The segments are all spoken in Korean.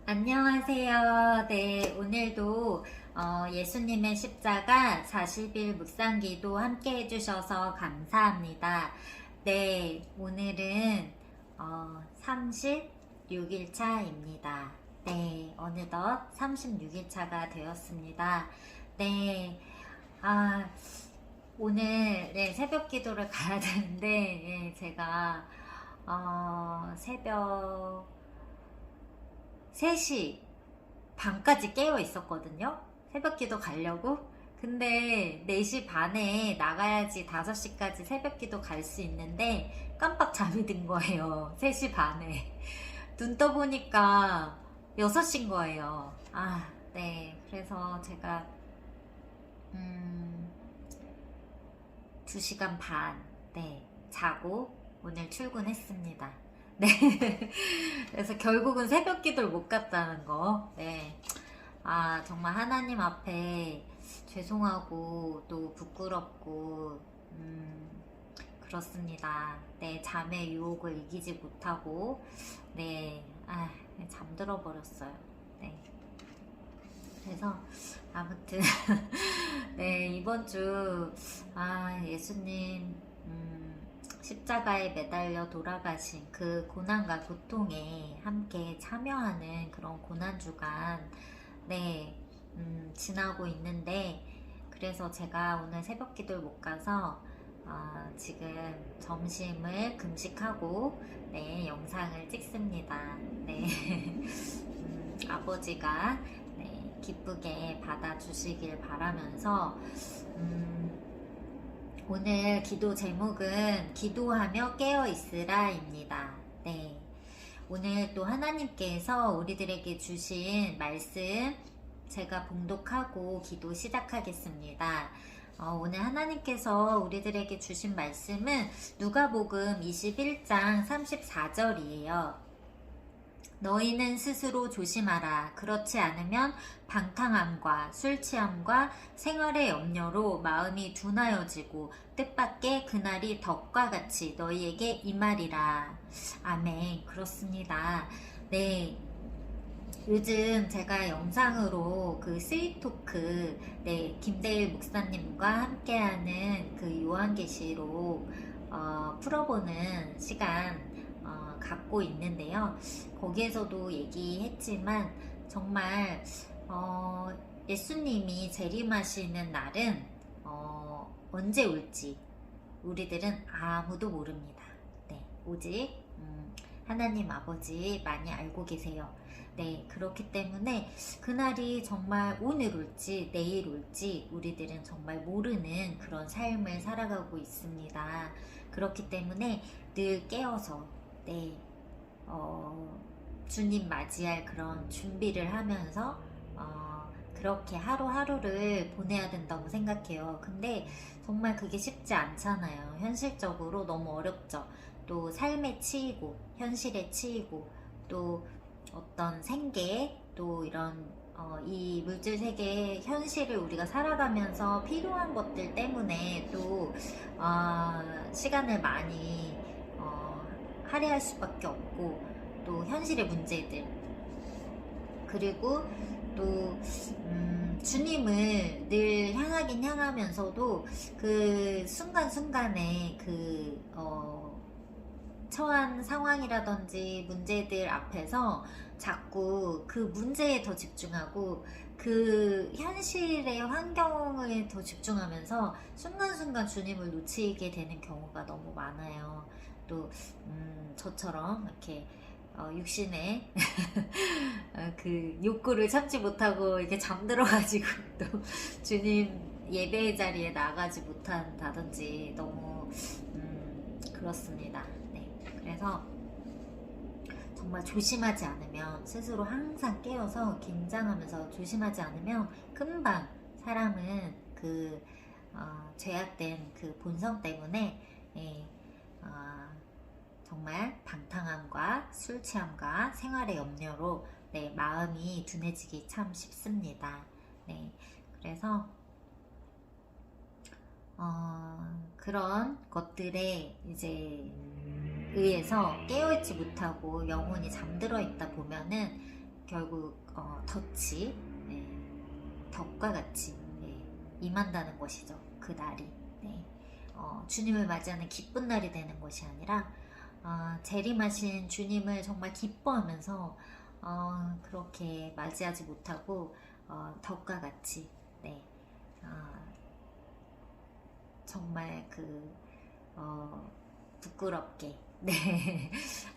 안녕하세요. 네, 오늘도 예수님의 십자가 40일 묵상기도 함께 해주셔서 감사합니다. 네, 오늘은 36일차입니다. 네, 어느덧 36일차가 되었습니다. 네, 아, 오늘 네, 새벽 기도를 가야 되는데 제가 새벽 3시 반까지 깨어 있었거든요. 새벽기도 가려고. 근데 4시 반에 나가야지 5시까지 새벽기도 갈 수 있는데 깜빡 잠이 든 거예요. 3시 반에. 눈 떠보니까 6시인 거예요. 네. 그래서 제가 2시간 반 네, 자고 오늘 출근했습니다. 네. 그래서 결국은 새벽 기도를 못 갔다는 거. 네. 정말 하나님 앞에 죄송하고 또 부끄럽고, 그렇습니다. 네. 잠의 유혹을 이기지 못하고, 네. 잠들어 버렸어요. 네. 그래서 아무튼 네, 이번 주 예수님 십자가에 매달려 돌아가신 그 고난과 고통에 함께 참여하는 그런 고난주간 네, 지나고 있는데, 그래서 제가 오늘 새벽 기도를 못 가서 지금 점심을 금식하고 네, 영상을 찍습니다. 네. 아버지가 네, 기쁘게 받아주시길 바라면서 오늘 기도 제목은 기도하며 깨어있으라입니다. 네. 오늘 또 하나님께서 우리들에게 주신 말씀 제가 봉독하고 기도 시작하겠습니다. 오늘 하나님께서 우리들에게 주신 말씀은 누가복음 21장 34절이에요. 너희는 스스로 조심하라. 그렇지 않으면 방탕함과 술 취함과 생활의 염려로 마음이 둔하여지고 뜻밖의 그날이 덕과 같이 너희에게 임하리라. 아멘. 그렇습니다. 네. 요즘 제가 영상으로 그 스윗토크 네, 김대일 목사님과 함께하는 그 요한계시록 풀어보는 시간 갖고 있는데요. 거기에서도 얘기했지만 정말 예수님이 재림하시는 날은 언제 올지 우리들은 아무도 모릅니다. 네, 오직 하나님 아버지 많이 알고 계세요. 네, 그렇기 때문에 그날이 정말 오늘 올지 내일 올지 우리들은 정말 모르는 그런 삶을 살아가고 있습니다. 그렇기 때문에 늘 깨어서 네, 주님 맞이할 그런 준비를 하면서 그렇게 하루하루를 보내야 된다고 생각해요. 근데 정말 그게 쉽지 않잖아요. 현실적으로 너무 어렵죠. 또 삶에 치이고 현실에 치이고 또 어떤 생계 또 이런 이 물질 세계의 현실을 우리가 살아가면서 필요한 것들 때문에 또 시간을 많이 할애할 수밖에 없고, 또 현실의 문제들 그리고 또 주님을 늘 향하긴 향하면서도 그 순간순간에 그 처한 상황이라든지 문제들 앞에서 자꾸 그 문제에 더 집중하고 그 현실의 환경에 더 집중하면서 순간순간 주님을 놓치게 되는 경우가 너무 많아요. 또 저처럼 이렇게 육신의 그 욕구를 참지 못하고 이렇게 잠들어가지고 또 주님 예배의 자리에 나가지 못한다든지 너무 그렇습니다. 네, 그래서 정말 조심하지 않으면 스스로 항상 깨어서 긴장하면서 조심하지 않으면 금방 사람은 그 죄악된 그 본성 때문에 정말 방탕함과 술 취함과 생활의 염려로 네, 마음이 둔해지기 참 쉽습니다. 네, 그래서 그런 것들에 이제 의해서 깨어있지 못하고 영혼이 잠들어 있다 보면은 결국 덫이 덕과 같이 임한다는 것이죠. 그 날이 주님을 맞이하는 기쁜 날이 되는 것이 아니라 재림하신 주님을 정말 기뻐하면서 그렇게 맞이하지 못하고 덕과 같이 정말 부끄럽게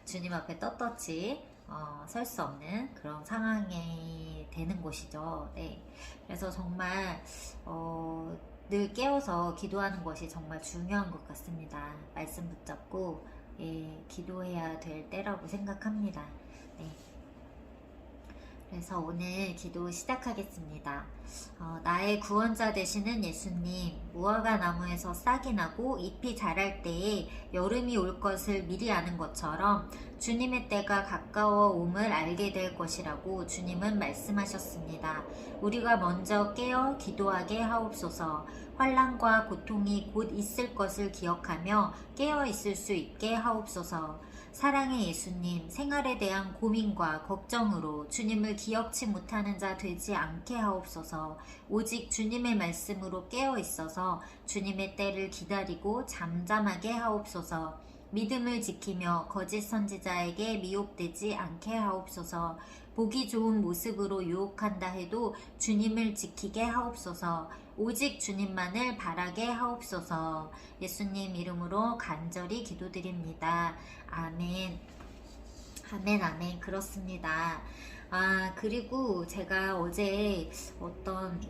주님 앞에 떳떳이 설 수 없는 그런 상황이 되는 것이죠. 그래서 정말 늘 깨어서 기도하는 것이 정말 중요한 것 같습니다. 말씀 붙잡고 기도해야 될 때라고 생각합니다. 그래서 오늘 기도 시작하겠습니다. 나의 구원자 되시는 예수님, 무화과 나무에서 싹이 나고 잎이 자랄 때에 여름이 올 것을 미리 아는 것처럼 주님의 때가 가까워 옴을 알게 될 것이라고 주님은 말씀하셨습니다. 우리가 먼저 깨어 기도하게 하옵소서. 환난과 고통이 곧 있을 것을 기억하며 깨어 있을 수 있게 하옵소서. 사랑의 예수님, 생활에 대한 고민과 걱정으로 주님을 기억치 못하는 자 되지 않게 하옵소서. 오직 주님의 말씀으로 깨어 있어서 주님의 때를 기다리고 잠잠하게 하옵소서. 믿음을 지키며 거짓 선지자에게 미혹되지 않게 하옵소서. 보기 좋은 모습으로 유혹한다 해도 주님을 지키게 하옵소서. 오직 주님만을 바라게 하옵소서. 예수님 이름으로 간절히 기도드립니다. 아멘. 아멘, 아멘. 그렇습니다. 그리고 제가 어제 어떤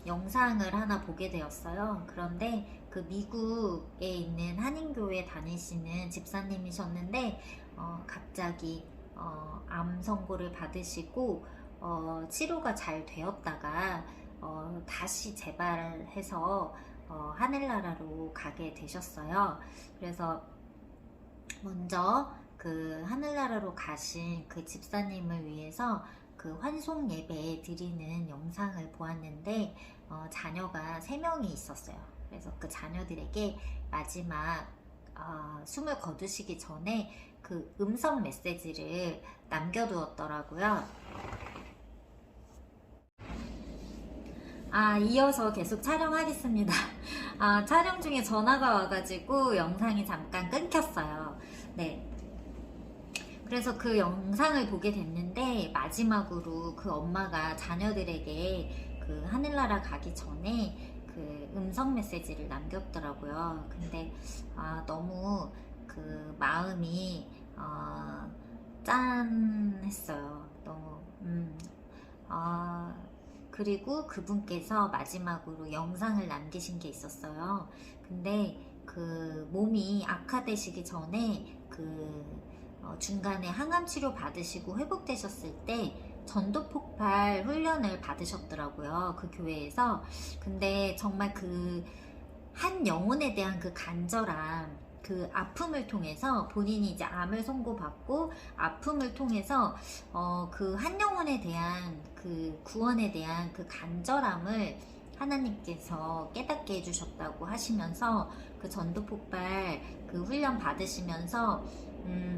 영상을 하나 보게 되었어요. 그런데 그 미국에 있는 한인교회 다니시는 집사님이셨는데 갑자기 암 선고를 받으시고 치료가 잘 되었다가 다시 재발해서 하늘나라로 가게 되셨어요. 그래서 먼저 그 하늘나라로 가신 그 집사님을 위해서 그 환송 예배 드리는 영상을 보았는데 자녀가 3명이 있었어요. 그래서 그 자녀들에게 마지막 숨을 거두시기 전에 그 음성 메시지를 남겨두었더라고요. 이어서 계속 촬영하겠습니다. 촬영 중에 전화가 와가지고 영상이 잠깐 끊겼어요. 그래서 그 영상을 보게 됐는데 마지막으로 그 엄마가 자녀들에게 그 하늘나라 가기 전에 그 음성 메시지를 남겼더라고요. 근데 너무 그 마음이 짠했어요. 너무 그리고 그분께서 마지막으로 영상을 남기신 게 있었어요. 근데 그 몸이 악화되시기 전에 중간에 항암 치료 받으시고 회복되셨을 때 전도 폭발 훈련을 받으셨더라고요. 그 교회에서. 근데 정말 그 한 영혼에 대한 그 간절함, 그 아픔을 통해서 본인이 이제 암을 선고받고 아픔을 통해서 그 한 영혼에 대한 그 구원에 대한 그 간절함을 하나님께서 깨닫게 해주셨다고 하시면서 그 전도폭발 그 훈련 받으시면서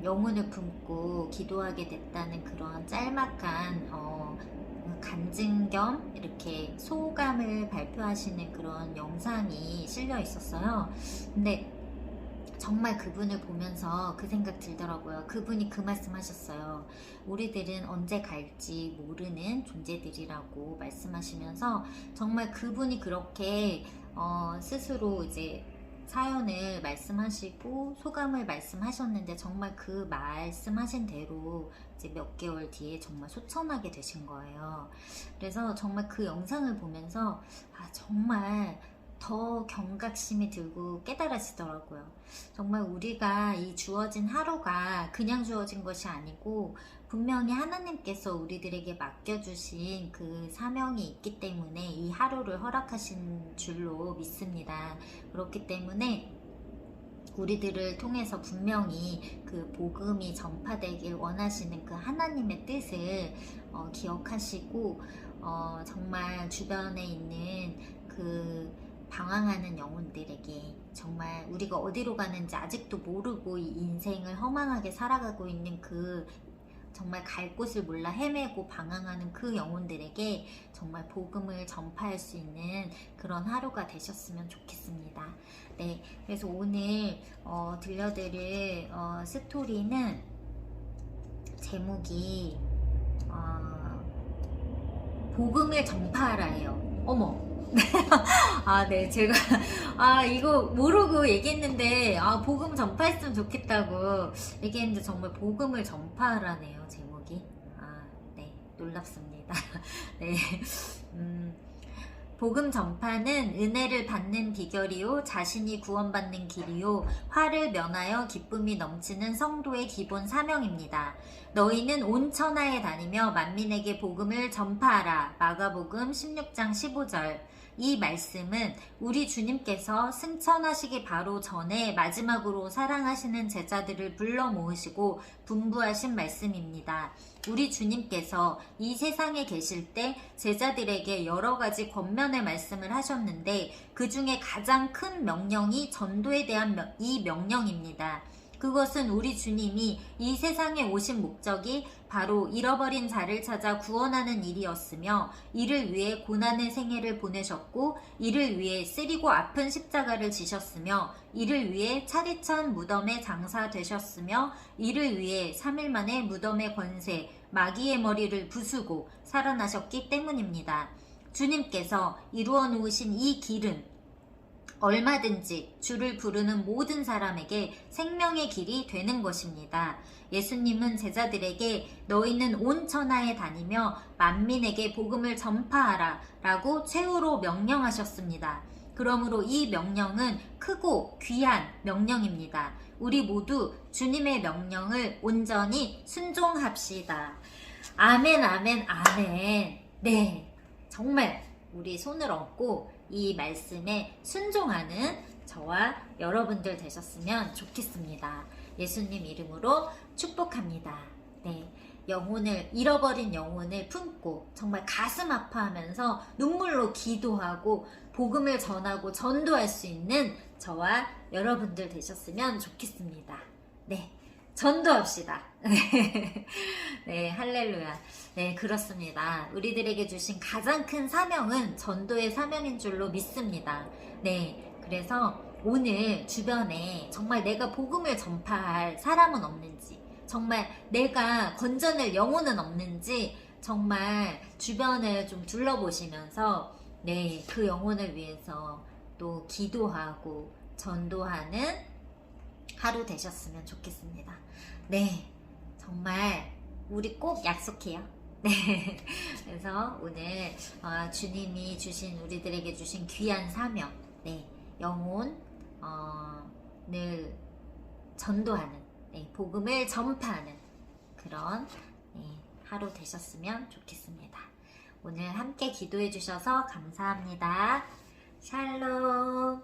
영혼을 품고 기도하게 됐다는 그런 짤막한 간증 겸 이렇게 소감을 발표하시는 그런 영상이 실려 있었어요. 근데 정말 그분을 보면서 그 생각 들더라고요. 그분이 그 말씀 하셨어요. 우리들은 언제 갈지 모르는 존재들이라고 말씀하시면서 정말 그분이 그렇게 스스로 이제 사연을 말씀하시고 소감을 말씀하셨는데 정말 그 말씀하신 대로 이제 몇 개월 뒤에 정말 소천하게 되신 거예요. 그래서 정말 그 영상을 보면서 정말 더 경각심이 들고 깨달아지더라고요. 정말 우리가 이 주어진 하루가 그냥 주어진 것이 아니고 분명히 하나님께서 우리들에게 맡겨주신 그 사명이 있기 때문에 이 하루를 허락하신 줄로 믿습니다. 그렇기 때문에 우리들을 통해서 분명히 그 복음이 전파되길 원하시는 그 하나님의 뜻을 기억하시고 정말 주변에 있는 그 방황하는 영혼들에게 정말 우리가 어디로 가는지 아직도 모르고 이 인생을 허망하게 살아가고 있는 그 정말 갈 곳을 몰라 헤매고 방황하는 그 영혼들에게 정말 복음을 전파할 수 있는 그런 하루가 되셨으면 좋겠습니다. 네, 그래서 오늘 들려드릴 스토리는 제목이 복음을 전파하라예요. 어머. 네, 제가, 이거 모르고 얘기했는데, 복음 전파했으면 좋겠다고 얘기했는데, 정말 복음을 전파하라네요, 제목이. 네, 놀랍습니다. 네. 복음 전파는 은혜를 받는 비결이요, 자신이 구원받는 길이요, 화를 면하여 기쁨이 넘치는 성도의 기본 사명입니다. 너희는 온 천하에 다니며 만민에게 복음을 전파하라. 마가복음 16장 15절. 이 말씀은 우리 주님께서 승천하시기 바로 전에 마지막으로 사랑하시는 제자들을 불러 모으시고 분부하신 말씀입니다. 우리 주님께서 이 세상에 계실 때 제자들에게 여러 가지 권면의 말씀을 하셨는데 그 중에 가장 큰 명령이 전도에 대한 이 명령입니다. 그것은 우리 주님이 이 세상에 오신 목적이 바로 잃어버린 자를 찾아 구원하는 일이었으며 이를 위해 고난의 생애를 보내셨고 이를 위해 쓰리고 아픈 십자가를 지셨으며 이를 위해 차디찬 무덤에 장사되셨으며 이를 위해 3일 만에 무덤의 권세 마귀의 머리를 부수고 살아나셨기 때문입니다. 주님께서 이루어 놓으신 이 길은 얼마든지 주를 부르는 모든 사람에게 생명의 길이 되는 것입니다. 예수님은 제자들에게 너희는 온 천하에 다니며 만민에게 복음을 전파하라 라고 최후로 명령하셨습니다. 그러므로 이 명령은 크고 귀한 명령입니다. 우리 모두 주님의 명령을 온전히 순종합시다. 아멘, 아멘, 아멘. 네, 정말 우리 손을 얹고 이 말씀에 순종하는 저와 여러분들 되셨으면 좋겠습니다. 예수님 이름으로 축복합니다. 네, 잃어버린 영혼을 품고 정말 가슴 아파하면서 눈물로 기도하고 복음을 전하고 전도할 수 있는 저와 여러분들 되셨으면 좋겠습니다. 네, 전도합시다. 네, 할렐루야. 네, 그렇습니다. 우리들에게 주신 가장 큰 사명은 전도의 사명인 줄로 믿습니다. 네, 그래서 오늘 주변에 정말 내가 복음을 전파할 사람은 없는지, 정말 내가 건져낼 영혼은 없는지, 정말 주변을 좀 둘러보시면서, 네, 그 영혼을 위해서 또 기도하고 전도하는 하루 되셨으면 좋겠습니다. 네, 정말 우리 꼭 약속해요. 네, 그래서 오늘 주님이 주신 우리들에게 주신 귀한 사명, 네, 영혼을 전도하는, 네, 복음을 전파하는 그런 하루 되셨으면 좋겠습니다. 오늘 함께 기도해 주셔서 감사합니다. 샬롬.